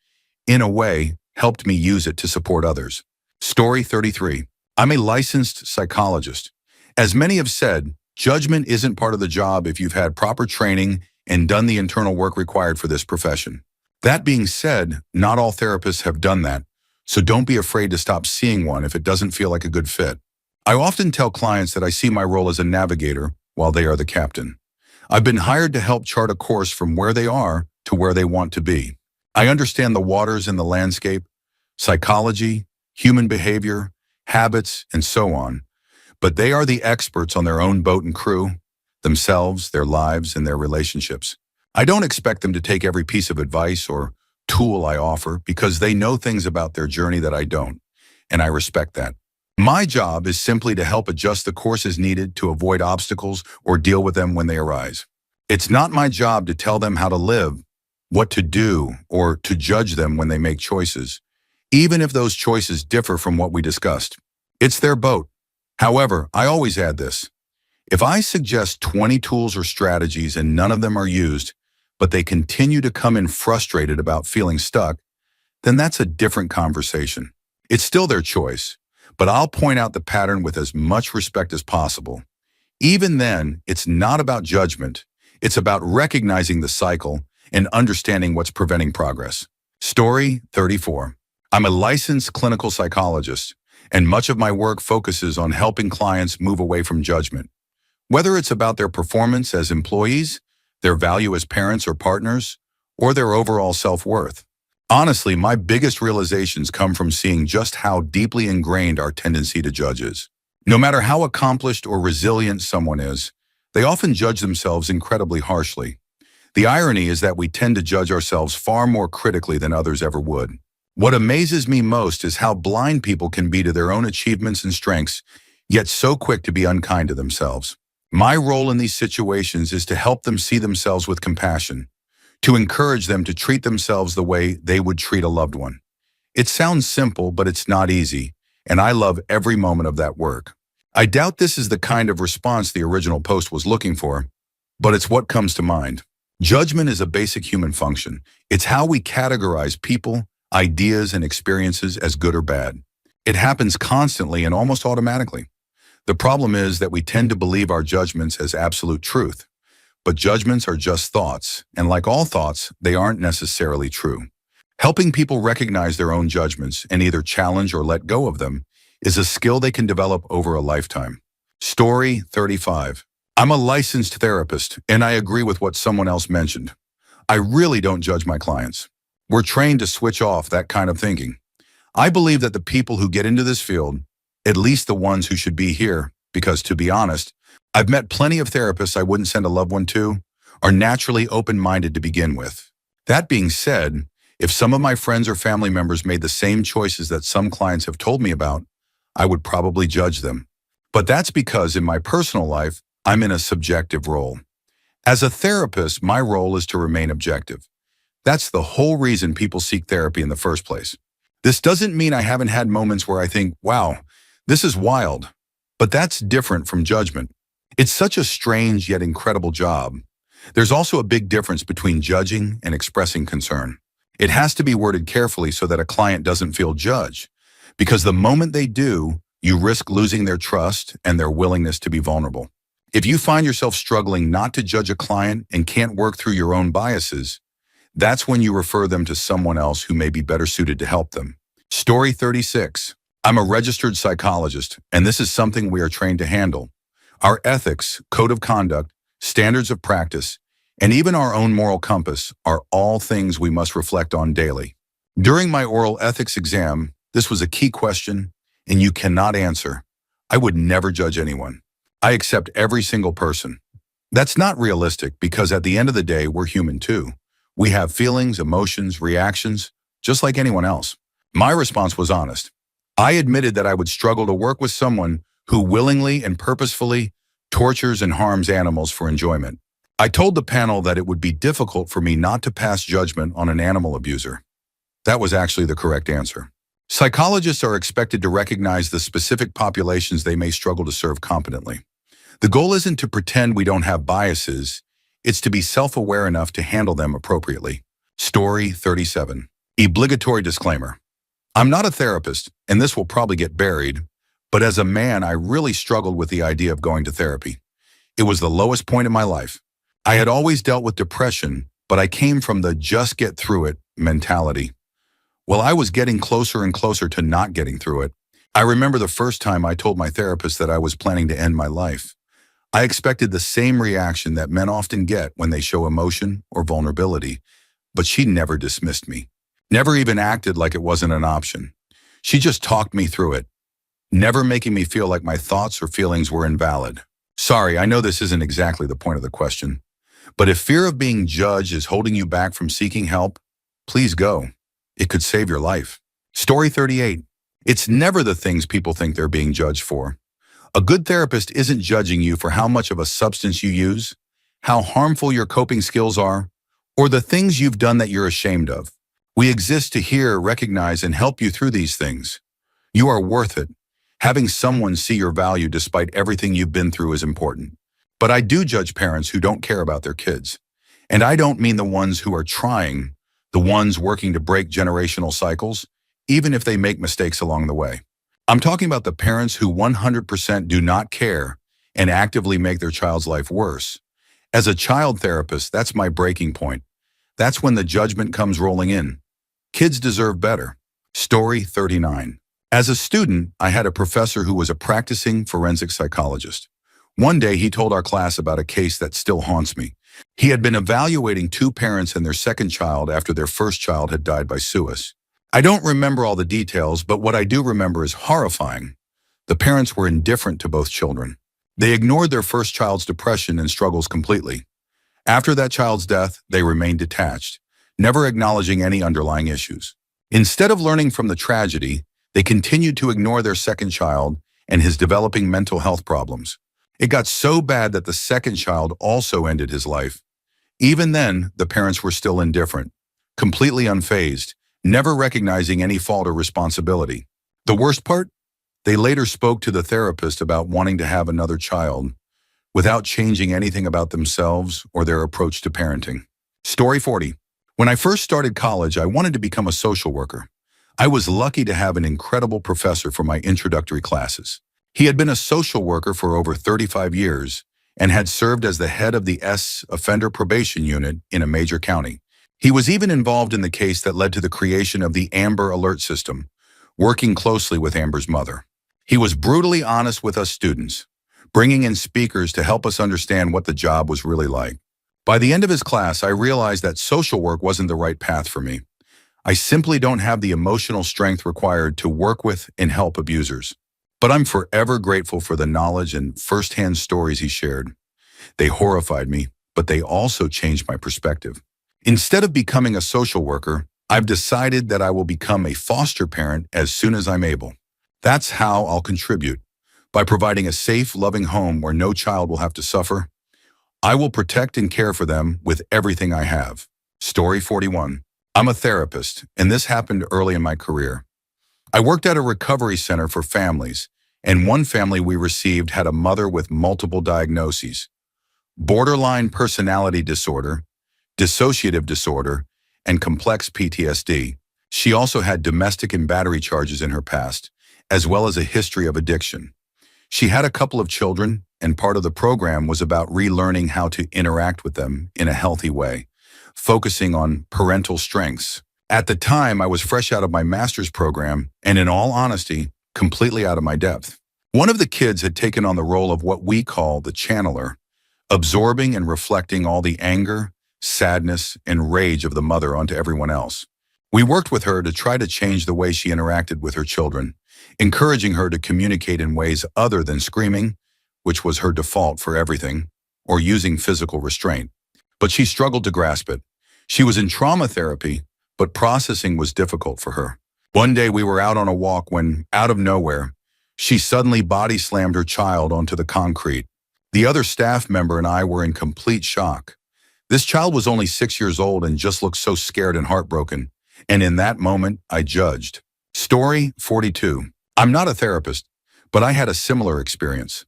in a way, helped me use it to support others. Story 33. I'm a licensed psychologist. As many have said, judgment isn't part of the job if you've had proper training and done the internal work required for this profession. That being said, not all therapists have done that, so don't be afraid to stop seeing one if it doesn't feel like a good fit. I often tell clients that I see my role as a navigator while they are the captain. I've been hired to help chart a course from where they are to where they want to be. I understand the waters and the landscape, psychology, human behavior, habits, and so on, but they are the experts on their own boat and crew, themselves, their lives, and their relationships. I don't expect them to take every piece of advice or tool I offer because they know things about their journey that I don't, and I respect that. My job is simply to help adjust the courses needed to avoid obstacles or deal with them when they arise. It's not my job to tell them how to live, what to do, or to judge them when they make choices, even if those choices differ from what we discussed. It's their boat. However, I always add this. If I suggest 20 tools or strategies and none of them are used, but they continue to come in frustrated about feeling stuck, then that's a different conversation. It's still their choice, but I'll point out the pattern with as much respect as possible. Even then, it's not about judgment. It's about recognizing the cycle and understanding what's preventing progress. Story 34. I'm a licensed clinical psychologist, and much of my work focuses on helping clients move away from judgment. Whether it's about their performance as employees, their value as parents or partners, or their overall self-worth. Honestly, my biggest realizations come from seeing just how deeply ingrained our tendency to judge is. No matter how accomplished or resilient someone is, they often judge themselves incredibly harshly. The irony is that we tend to judge ourselves far more critically than others ever would. What amazes me most is how blind people can be to their own achievements and strengths, yet so quick to be unkind to themselves. My role in these situations is to help them see themselves with compassion, to encourage them to treat themselves the way they would treat a loved one. It sounds simple, but it's not easy, and I love every moment of that work. I doubt this is the kind of response the original post was looking for, but it's what comes to mind. Judgment is a basic human function. It's how we categorize people, ideas, and experiences as good or bad. It happens constantly and almost automatically. The problem is that we tend to believe our judgments as absolute truth. But judgments are just thoughts, and like all thoughts, they aren't necessarily true. Helping people recognize their own judgments and either challenge or let go of them is a skill they can develop over a lifetime. Story 35. I'm a licensed therapist, and I agree with what someone else mentioned. I really don't judge my clients. We're trained to switch off that kind of thinking. I believe that the people who get into this field, at least the ones who should be here, because to be honest, I've met plenty of therapists I wouldn't send a loved one to, are naturally open-minded to begin with. That being said, if some of my friends or family members made the same choices that some clients have told me about, I would probably judge them. But that's because in my personal life, I'm in a subjective role. As a therapist, my role is to remain objective. That's the whole reason people seek therapy in the first place. This doesn't mean I haven't had moments where I think, wow, this is wild. But that's different from judgment. It's such a strange yet incredible job. There's also a big difference between judging and expressing concern. It has to be worded carefully so that a client doesn't feel judged, because the moment they do, you risk losing their trust and their willingness to be vulnerable. If you find yourself struggling not to judge a client and can't work through your own biases, that's when you refer them to someone else who may be better suited to help them. Story 36. I'm a registered psychologist, and this is something we are trained to handle. Our ethics, code of conduct, standards of practice, and even our own moral compass are all things we must reflect on daily. During my oral ethics exam, this was a key question, and you cannot answer. I would never judge anyone. I accept every single person. That's not realistic because at the end of the day, we're human too. We have feelings, emotions, reactions, just like anyone else. My response was honest. I admitted that I would struggle to work with someone who willingly and purposefully tortures and harms animals for enjoyment. I told the panel that it would be difficult for me not to pass judgment on an animal abuser. That was actually the correct answer. Psychologists are expected to recognize the specific populations they may struggle to serve competently. The goal isn't to pretend we don't have biases, it's to be self-aware enough to handle them appropriately. Story 37. Obligatory disclaimer. I'm not a therapist, and this will probably get buried, but as a man, I really struggled with the idea of going to therapy. It was the lowest point in my life. I had always dealt with depression, but I came from the just get through it mentality. Well, I was getting closer and closer to not getting through it. I remember the first time I told my therapist that I was planning to end my life. I expected the same reaction that men often get when they show emotion or vulnerability, but she never dismissed me. Never even acted like it wasn't an option. She just talked me through it, never making me feel like my thoughts or feelings were invalid. Sorry, I know this isn't exactly the point of the question, but if fear of being judged is holding you back from seeking help, please go. It could save your life. Story 38. It's never the things people think they're being judged for. A good therapist isn't judging you for how much of a substance you use, how harmful your coping skills are, or the things you've done that you're ashamed of. We exist to hear, recognize, and help you through these things. You are worth it. Having someone see your value despite everything you've been through is important. But I do judge parents who don't care about their kids. And I don't mean the ones who are trying, the ones working to break generational cycles, even if they make mistakes along the way. I'm talking about the parents who 100% do not care and actively make their child's life worse. As a child therapist, that's my breaking point. That's when the judgment comes rolling in. Kids deserve better. Story 39. As a student, I had a professor who was a practicing forensic psychologist. One day, he told our class about a case that still haunts me. He had been evaluating two parents and their second child after their first child had died by suicide. I don't remember all the details, but what I do remember is horrifying. The parents were indifferent to both children. They ignored their first child's depression and struggles completely. After that child's death, they remained detached, never acknowledging any underlying issues. Instead of learning from the tragedy, they continued to ignore their second child and his developing mental health problems. It got so bad that the second child also ended his life. Even then, the parents were still indifferent, completely unfazed, never recognizing any fault or responsibility. The worst part? They later spoke to the therapist about wanting to have another child without changing anything about themselves or their approach to parenting. Story 40. When I first started college, I wanted to become a social worker. I was lucky to have an incredible professor for my introductory classes. He had been a social worker for over 35 years and had served as the head of the offender probation unit in a major county. He was even involved in the case that led to the creation of the Amber Alert system, working closely with Amber's mother. He was brutally honest with us students, bringing in speakers to help us understand what the job was really like. By the end of his class, I realized that social work wasn't the right path for me. I simply don't have the emotional strength required to work with and help abusers. But I'm forever grateful for the knowledge and firsthand stories he shared. They horrified me, but they also changed my perspective. Instead of becoming a social worker, I've decided that I will become a foster parent as soon as I'm able. That's how I'll contribute. By providing a safe, loving home where no child will have to suffer, I will protect and care for them with everything I have. Story 41. I'm a therapist, and this happened early in my career. I worked at a recovery center for families, and one family we received had a mother with multiple diagnoses: borderline personality disorder, dissociative disorder, and complex PTSD. She also had domestic and battery charges in her past, as well as a history of addiction. She had a couple of children, and part of the program was about relearning how to interact with them in a healthy way, focusing on parental strengths. At the time, I was fresh out of my master's program, and in all honesty, completely out of my depth. One of the kids had taken on the role of what we call the channeler, absorbing and reflecting all the anger, sadness, and rage of the mother onto everyone else. We worked with her to try to change the way she interacted with her children, encouraging her to communicate in ways other than screaming, which was her default for everything, or using physical restraint. But she struggled to grasp it. She was in trauma therapy, but processing was difficult for her. One day we were out on a walk when, out of nowhere, she suddenly body slammed her child onto the concrete. The other staff member and I were in complete shock. This child was only 6 years old and just looked so scared and heartbroken. And in that moment, I judged. Story 42. I'm not a therapist, but I had a similar experience.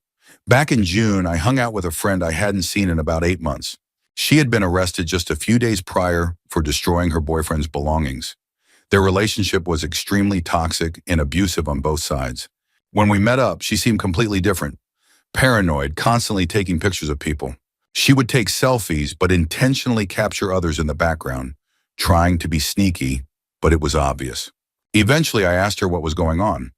Back in June, I hung out with a friend I hadn't seen in about 8 months. She had been arrested just a few days prior for destroying her boyfriend's belongings. Their relationship was extremely toxic and abusive on both sides. When we met up, she seemed completely different. Paranoid, constantly taking pictures of people. She would take selfies, but intentionally capture others in the background, trying to be sneaky, but it was obvious. Eventually, I asked her what was going on.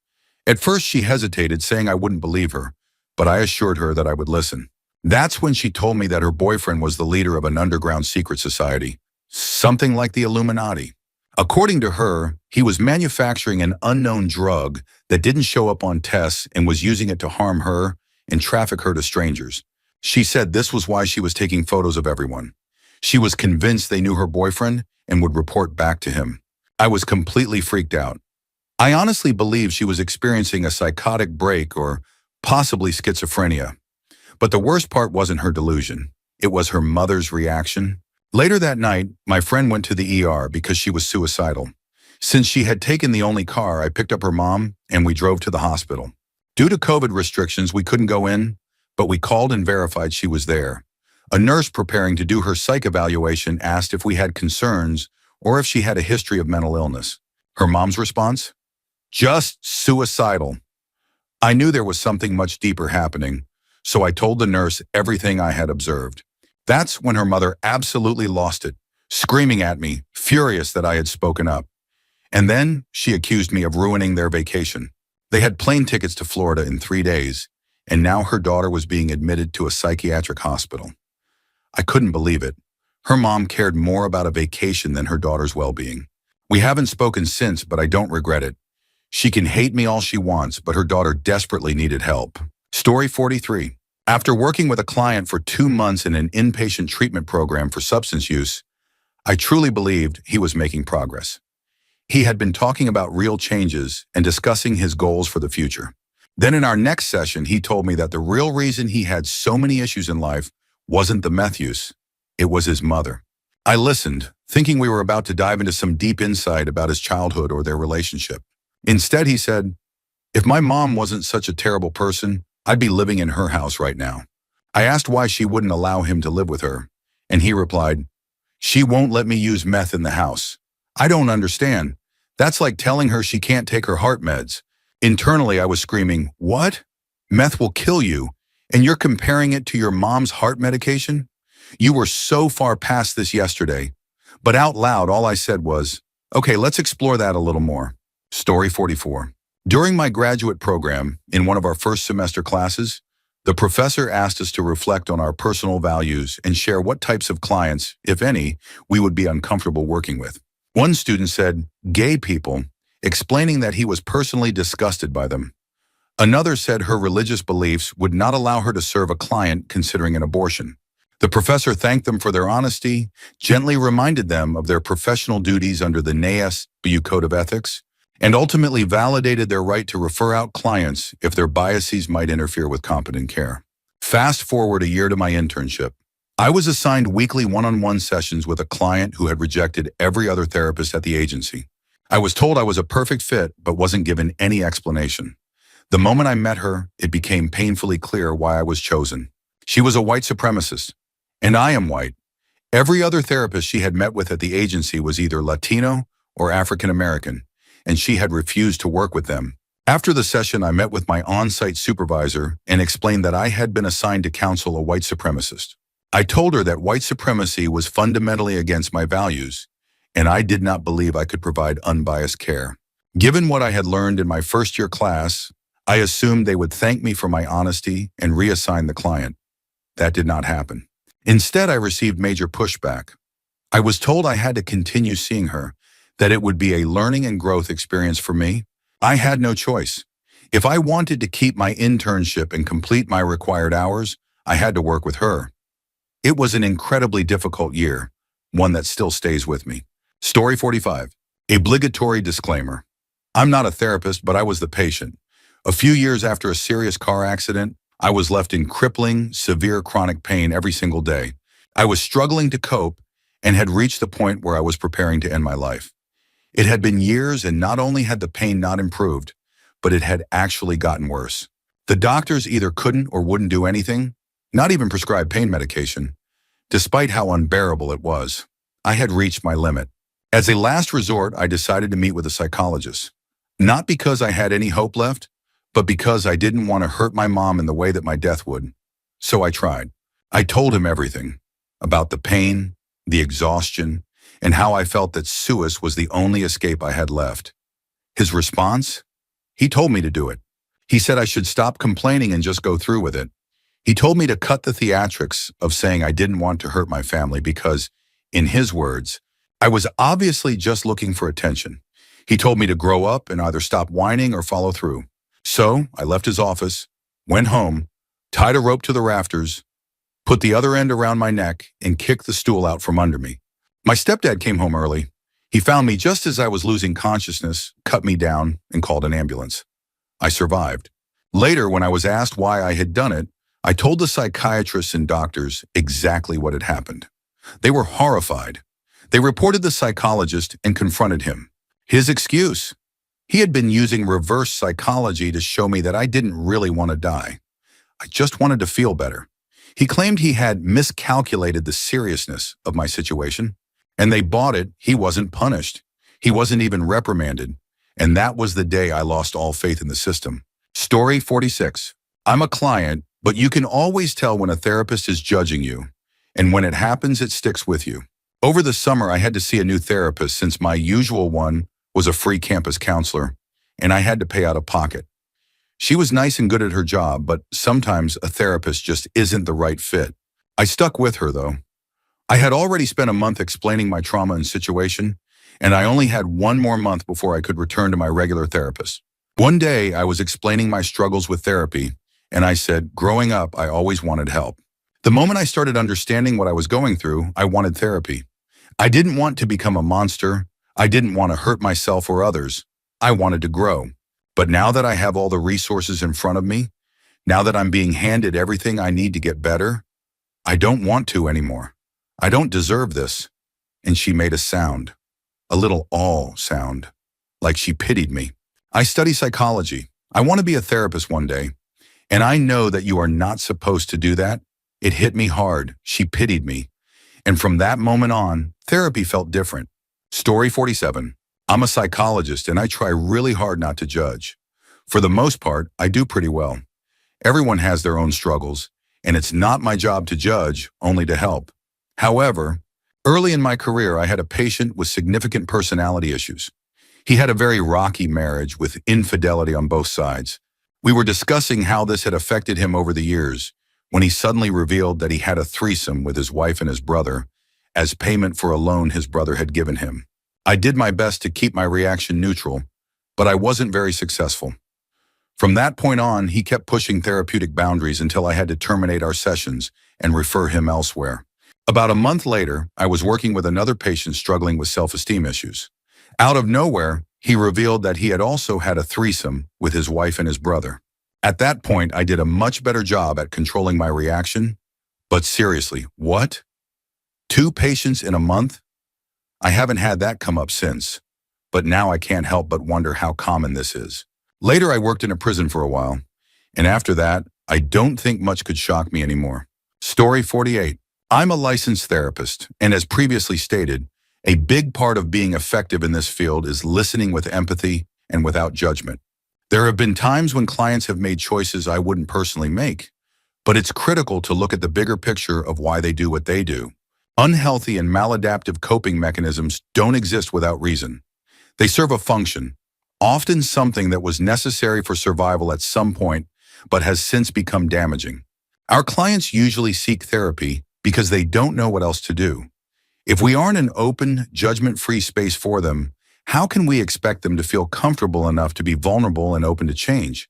At first, she hesitated, saying I wouldn't believe her, but I assured her that I would listen. That's when she told me that her boyfriend was the leader of an underground secret society, something like the Illuminati. According to her, he was manufacturing an unknown drug that didn't show up on tests and was using it to harm her and traffic her to strangers. She said this was why she was taking photos of everyone. She was convinced they knew her boyfriend and would report back to him. I was completely freaked out. I honestly believed she was experiencing a psychotic break or possibly schizophrenia. But the worst part wasn't her delusion. It was her mother's reaction. Later that night, my friend went to the ER because she was suicidal. Since she had taken the only car, I picked up her mom and we drove to the hospital. Due to COVID restrictions, we couldn't go in, but we called and verified she was there. A nurse preparing to do her psych evaluation asked if we had concerns or if she had a history of mental illness. Her mom's response? Just suicidal. I knew there was something much deeper happening, so I told the nurse everything I had observed. That's when her mother absolutely lost it, screaming at me, furious that I had spoken up. And then she accused me of ruining their vacation. They had plane tickets to Florida in 3 days, and now her daughter was being admitted to a psychiatric hospital. I couldn't believe it. Her mom cared more about a vacation than her daughter's well-being. We haven't spoken since, but I don't regret it. She can hate me all she wants, but her daughter desperately needed help. Story 43. After working with a client for 2 months in an inpatient treatment program for substance use, I truly believed he was making progress. He had been talking about real changes and discussing his goals for the future. Then in our next session, he told me that the real reason he had so many issues in life wasn't the meth use. It was his mother. I listened, thinking we were about to dive into some deep insight about his childhood or their relationship. Instead, he said, if my mom wasn't such a terrible person, I'd be living in her house right now. I asked why she wouldn't allow him to live with her, and he replied, she won't let me use meth in the house. I don't understand. That's like telling her she can't take her heart meds. Internally, I was screaming, what? Meth will kill you, and you're comparing it to your mom's heart medication? You were so far past this yesterday. But out loud, all I said was, okay, let's explore that a little more. Story 44. During my graduate program, in one of our first semester classes, the professor asked us to reflect on our personal values and share what types of clients, if any, we would be uncomfortable working with. One student said, gay people, explaining that he was personally disgusted by them. Another said her religious beliefs would not allow her to serve a client considering an abortion. The professor thanked them for their honesty, gently reminded them of their professional duties under the NASBU Code of Ethics, and ultimately validated their right to refer out clients if their biases might interfere with competent care. Fast forward a year to my internship. I was assigned weekly one-on-one sessions with a client who had rejected every other therapist at the agency. I was told I was a perfect fit, but wasn't given any explanation. The moment I met her, it became painfully clear why I was chosen. She was a white supremacist, and I am white. Every other therapist she had met with at the agency was either Latino or African American, and she had refused to work with them. After the session, I met with my on-site supervisor and explained that I had been assigned to counsel a white supremacist. I told her that white supremacy was fundamentally against my values, and I did not believe I could provide unbiased care. Given what I had learned in my first-year class, I assumed they would thank me for my honesty and reassign the client. That did not happen. Instead, I received major pushback. I was told I had to continue seeing her, that it would be a learning and growth experience for me. I had no choice. If I wanted to keep my internship and complete my required hours, I had to work with her. It was an incredibly difficult year, one that still stays with me. Story 45. Obligatory disclaimer. I'm not a therapist, but I was the patient. A few years after a serious car accident, I was left in crippling, severe chronic pain every single day. I was struggling to cope and had reached the point where I was preparing to end my life. It had been years, and not only had the pain not improved, but it had actually gotten worse. The doctors either couldn't or wouldn't do anything, not even prescribe pain medication. Despite how unbearable it was, I had reached my limit. As a last resort, I decided to meet with a psychologist. Not because I had any hope left, but because I didn't want to hurt my mom in the way that my death would. So I tried. I told him everything about the pain, the exhaustion, and how I felt that suicide was the only escape I had left. His response? He told me to do it. He said I should stop complaining and just go through with it. He told me to cut the theatrics of saying I didn't want to hurt my family because, in his words, I was obviously just looking for attention. He told me to grow up and either stop whining or follow through. So I left his office, went home, tied a rope to the rafters, put the other end around my neck, and kicked the stool out from under me. My stepdad came home early. He found me just as I was losing consciousness, cut me down, and called an ambulance. I survived. Later, when I was asked why I had done it, I told the psychiatrists and doctors exactly what had happened. They were horrified. They reported the psychologist and confronted him. His excuse? He had been using reverse psychology to show me that I didn't really want to die. I just wanted to feel better. He claimed he had miscalculated the seriousness of my situation, and they bought it. He wasn't punished. He wasn't even reprimanded. And that was the day I lost all faith in the system. Story 46. I'm a client, but you can always tell when a therapist is judging you, and when it happens, it sticks with you. Over the summer, I had to see a new therapist since my usual one was a free campus counselor, and I had to pay out of pocket. She was nice and good at her job, but sometimes a therapist just isn't the right fit. I stuck with her, though. I had already spent a month explaining my trauma and situation, and I only had one more month before I could return to my regular therapist. One day, I was explaining my struggles with therapy, and I said, growing up, I always wanted help. The moment I started understanding what I was going through, I wanted therapy. I didn't want to become a monster. I didn't want to hurt myself or others. I wanted to grow. But now that I have all the resources in front of me, now that I'm being handed everything I need to get better, I don't want to anymore. I don't deserve this. And she made a sound, a little awe sound, like she pitied me. I study psychology. I want to be a therapist one day. And I know that you are not supposed to do that. It hit me hard. She pitied me. And from that moment on, therapy felt different. Story 47. I'm a psychologist and I try really hard not to judge. For the most part, I do pretty well. Everyone has their own struggles, and it's not my job to judge, only to help. However, early in my career, I had a patient with significant personality issues. He had a very rocky marriage with infidelity on both sides. We were discussing how this had affected him over the years when he suddenly revealed that he had a threesome with his wife and his brother as payment for a loan his brother had given him. I did my best to keep my reaction neutral, but I wasn't very successful. From that point on, he kept pushing therapeutic boundaries until I had to terminate our sessions and refer him elsewhere. About a month later, I was working with another patient struggling with self-esteem issues. Out of nowhere, he revealed that he had also had a threesome with his wife and his brother. At that point, I did a much better job at controlling my reaction. But seriously, what? 2 patients in a month? I haven't had that come up since, but now I can't help but wonder how common this is. Later, I worked in a prison for a while, and after that, I don't think much could shock me anymore. Story 48. I'm a licensed therapist, and as previously stated, a big part of being effective in this field is listening with empathy and without judgment. There have been times when clients have made choices I wouldn't personally make, but it's critical to look at the bigger picture of why they do what they do. Unhealthy and maladaptive coping mechanisms don't exist without reason. They serve a function, often something that was necessary for survival at some point, but has since become damaging. Our clients usually seek therapy because they don't know what else to do. If we aren't an open, judgment-free space for them, how can we expect them to feel comfortable enough to be vulnerable and open to change?